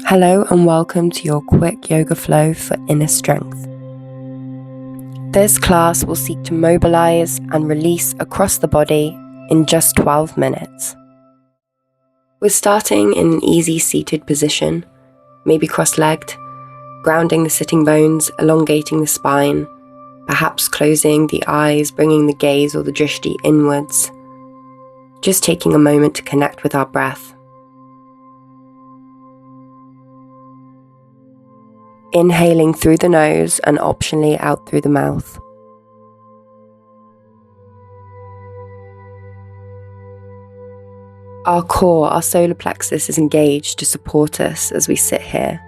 Hello and welcome to your quick yoga flow for inner strength. This class will seek to mobilize and release across the body in just 12 minutes. We're starting in an easy seated position, maybe cross-legged, grounding the sitting bones, elongating the spine, perhaps closing the eyes, bringing the gaze or the drishti inwards. Just taking a moment to connect with our breath. Inhaling through the nose and optionally out through the mouth. Our core, our solar plexus is engaged to support us as we sit here.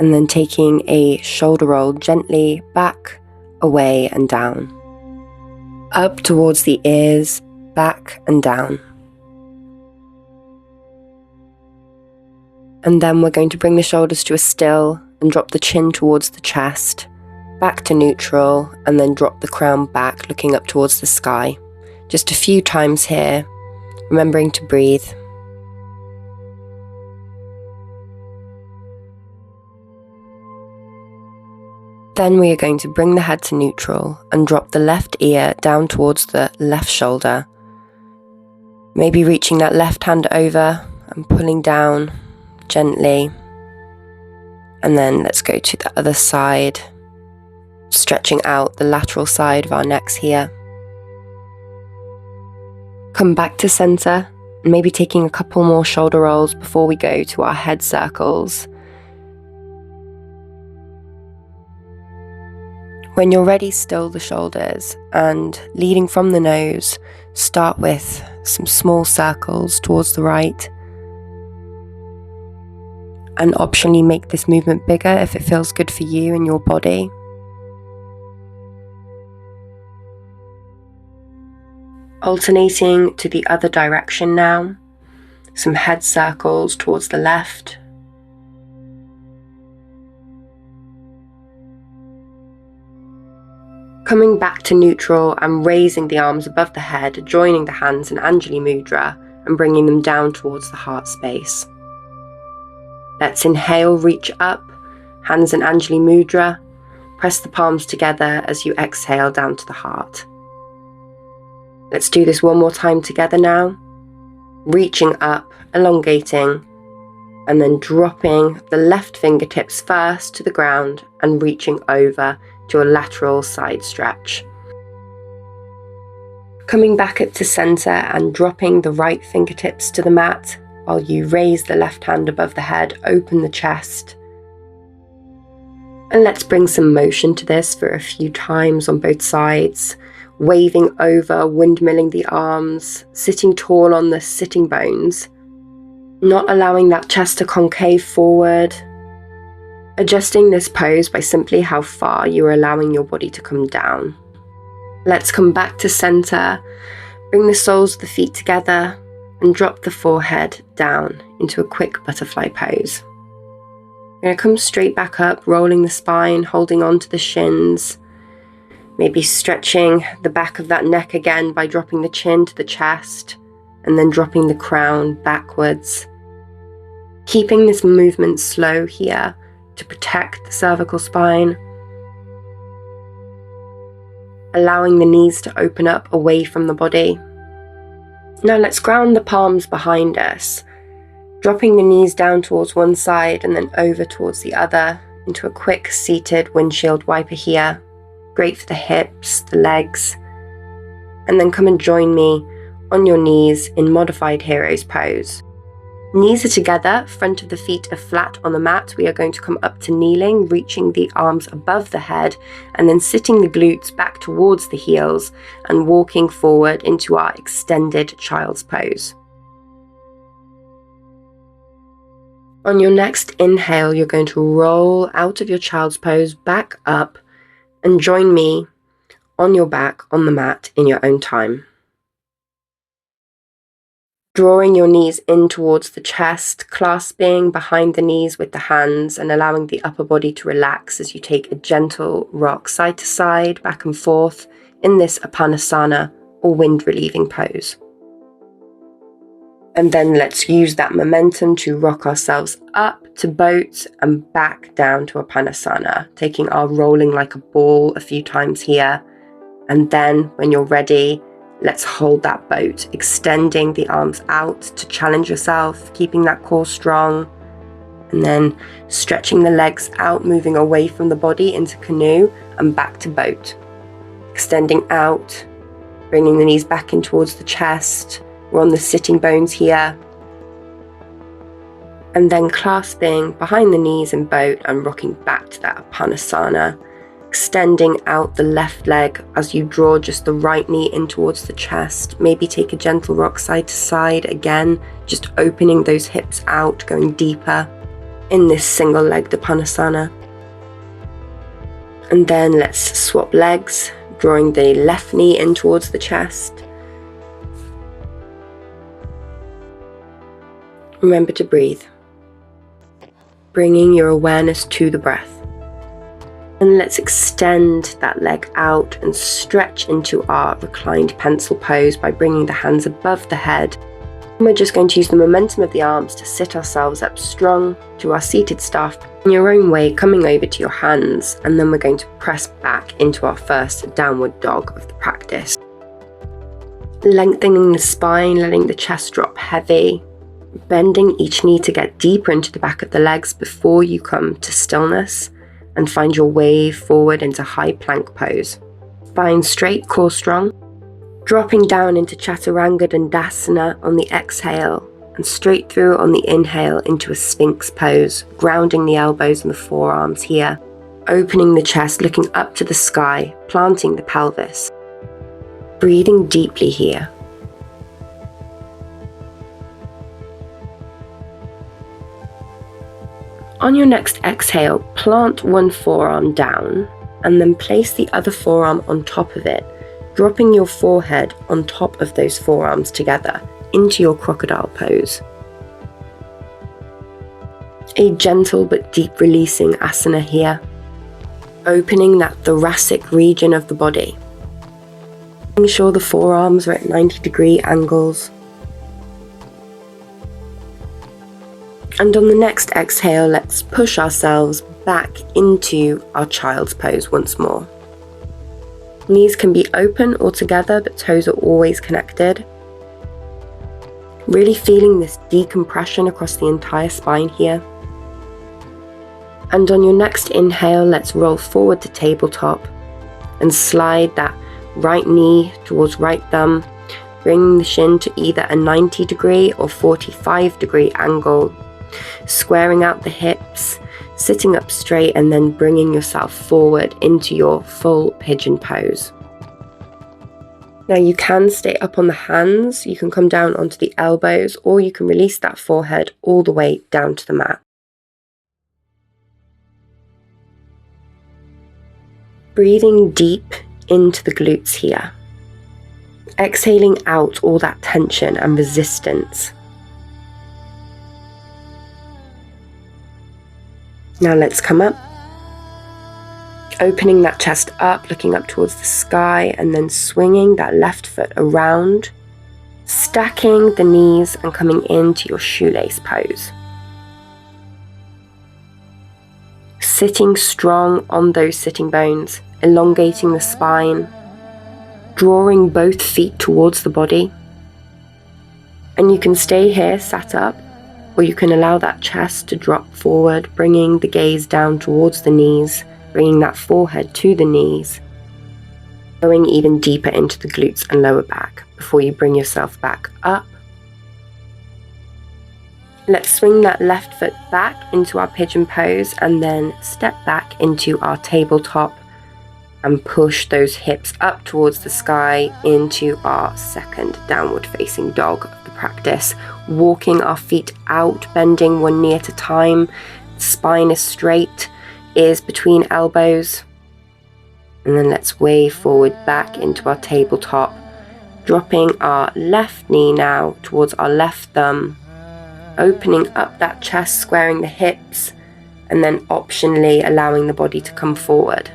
And then taking a shoulder roll gently back, away and down. Up towards the ears, back and down. And then we're going to bring the shoulders to a still and drop the chin towards the chest, back to neutral, and then drop the crown back, looking up towards the sky. Just a few times here, remembering to breathe. Then we are going to bring the head to neutral and drop the left ear down towards the left shoulder. Maybe reaching that left hand over and pulling down gently. And then let's go to the other side, stretching out the lateral side of our necks here. Come back to center, and maybe taking a couple more shoulder rolls before we go to our head circles. When you're ready, still the shoulders, and leading from the nose, start with some small circles towards the right. And optionally make this movement bigger if it feels good for you and your body. Alternating to the other direction now. Some head circles towards the left. Coming back to neutral and raising the arms above the head, joining the hands in Anjali Mudra and bringing them down towards the heart space. Let's inhale, reach up, hands in Anjali Mudra, press the palms together as you exhale down to the heart. Let's do this one more time together now, reaching up, elongating, and then dropping the left fingertips first to the ground and reaching over to a lateral side stretch. Coming back up to center and dropping the right fingertips to the mat, while you raise the left hand above the head, open the chest. And let's bring some motion to this for a few times on both sides. Waving over, windmilling the arms, sitting tall on the sitting bones. Not allowing that chest to concave forward. Adjusting this pose by simply how far you are allowing your body to come down. Let's come back to center. Bring the soles of the feet together. And drop the forehead down into a quick butterfly pose. You're going to come straight back up, rolling the spine, holding on to the shins. Maybe stretching the back of that neck again by dropping the chin to the chest and then dropping the crown backwards. Keeping this movement slow here to protect the cervical spine. Allowing the knees to open up away from the body. Now let's ground the palms behind us, dropping the knees down towards one side and then over towards the other into a quick seated windshield wiper here. Great for the hips, the legs. And then come and join me on your knees in modified hero's pose. Knees are together, front of the feet are flat on the mat. We are going to come up to kneeling, reaching the arms above the head and then sitting the glutes back towards the heels and walking forward into our extended child's pose. On your next inhale, you're going to roll out of your child's pose back up and join me on your back on the mat in your own time. Drawing your knees in towards the chest, clasping behind the knees with the hands and allowing the upper body to relax as you take a gentle rock side to side, back and forth in this Apanasana or wind relieving pose. And then let's use that momentum to rock ourselves up to boat and back down to Apanasana, taking our rolling like a ball a few times here. And then when you're ready, let's hold that boat, extending the arms out to challenge yourself, keeping that core strong. And then stretching the legs out, moving away from the body into canoe and back to boat. Extending out, bringing the knees back in towards the chest. We're on the sitting bones here. And then clasping behind the knees in boat and rocking back to that Apanasana. Extending out the left leg as you draw just the right knee in towards the chest. Maybe take a gentle rock side to side again, just opening those hips out, going deeper in this single-legged Apanasana. And then let's swap legs, drawing the left knee in towards the chest. Remember to breathe, bringing your awareness to the breath. And let's extend that leg out and stretch into our reclined pencil pose by bringing the hands above the head. And we're just going to use the momentum of the arms to sit ourselves up strong to our seated staff in your own way, coming over to your hands. And then we're going to press back into our first downward dog of the practice. Lengthening the spine, letting the chest drop heavy. Bending each knee to get deeper into the back of the legs before you come to stillness and find your wave forward into high plank pose. Spine straight, core strong. Dropping down into Chaturanga Dandasana on the exhale and straight through on the inhale into a Sphinx pose, grounding the elbows and the forearms here. Opening the chest, looking up to the sky, planting the pelvis. Breathing deeply here. On your next exhale, plant one forearm down and then place the other forearm on top of it, dropping your forehead on top of those forearms together into your crocodile pose. A gentle but deep releasing asana here, opening that thoracic region of the body. Making sure the forearms are at 90-degree angles. And on the next exhale, let's push ourselves back into our child's pose once more. Knees can be open or together, but toes are always connected. Really feeling this decompression across the entire spine here. And on your next inhale, let's roll forward to tabletop and slide that right knee towards right thumb, bringing the shin to either a 90-degree or 45-degree angle. Squaring out the hips, sitting up straight and then bringing yourself forward into your full pigeon pose. Now you can stay up on the hands, you can come down onto the elbows, or you can release that forehead all the way down to the mat. Breathing deep into the glutes here. Exhaling out all that tension and resistance. Now let's come up, opening that chest up, looking up towards the sky, and then swinging that left foot around, stacking the knees and coming into your shoelace pose. Sitting strong on those sitting bones, elongating the spine, drawing both feet towards the body. And you can stay here sat up, or you can allow that chest to drop forward, bringing the gaze down towards the knees, bringing that forehead to the knees, going even deeper into the glutes and lower back before you bring yourself back up. Let's swing that left foot back into our pigeon pose and then step back into our tabletop and push those hips up towards the sky into our second downward facing dog of the practice. Walking our feet out, bending one knee at a time. Spine is straight, ears between elbows. And then let's wave forward back into our tabletop, dropping our left knee now towards our left thumb, opening up that chest, squaring the hips, and then optionally allowing the body to come forward.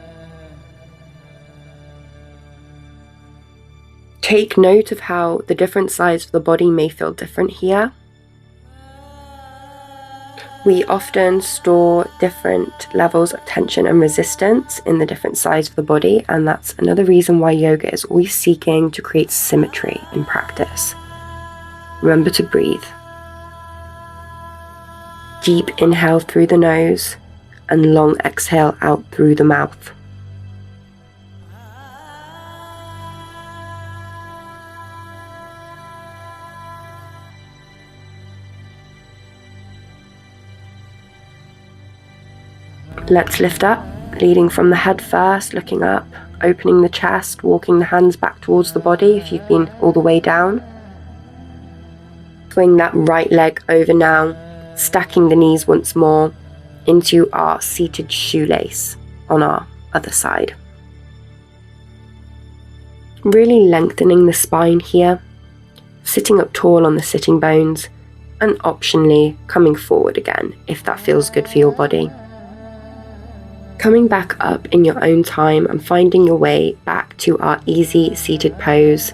Take note of how the different sides of the body may feel different here. We often store different levels of tension and resistance in the different sides of the body, and that's another reason why yoga is always seeking to create symmetry in practice. Remember to breathe. Deep inhale through the nose and long exhale out through the mouth. Let's lift up, leading from the head first, looking up, opening the chest, walking the hands back towards the body if you've been all the way down. Swing that right leg over now, stacking the knees once more into our seated shoelace on our other side. Really lengthening the spine here, sitting up tall on the sitting bones, and optionally coming forward again if that feels good for your body. Coming back up in your own time and finding your way back to our easy seated pose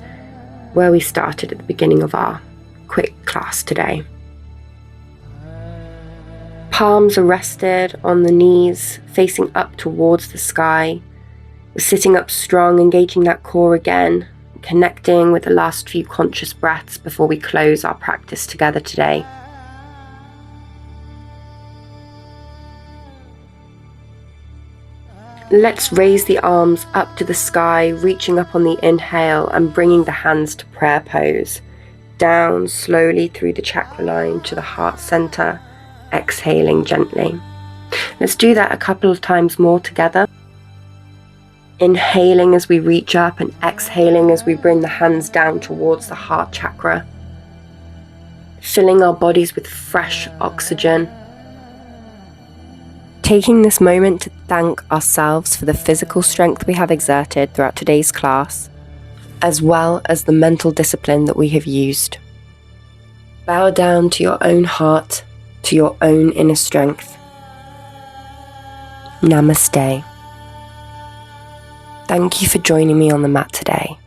where we started at the beginning of our quick class today. Palms are rested on the knees, facing up towards the sky. We're sitting up strong, engaging that core again, connecting with the last few conscious breaths before we close our practice together today. Let's raise the arms up to the sky, reaching up on the inhale and bringing the hands to prayer pose. Down slowly through the chakra line to the heart center, exhaling gently. Let's do that a couple of times more together. Inhaling as we reach up and exhaling as we bring the hands down towards the heart chakra. Filling our bodies with fresh oxygen. Taking this moment to thank ourselves for the physical strength we have exerted throughout today's class, as well as the mental discipline that we have used. Bow down to your own heart, to your own inner strength. Namaste. Thank you for joining me on the mat today.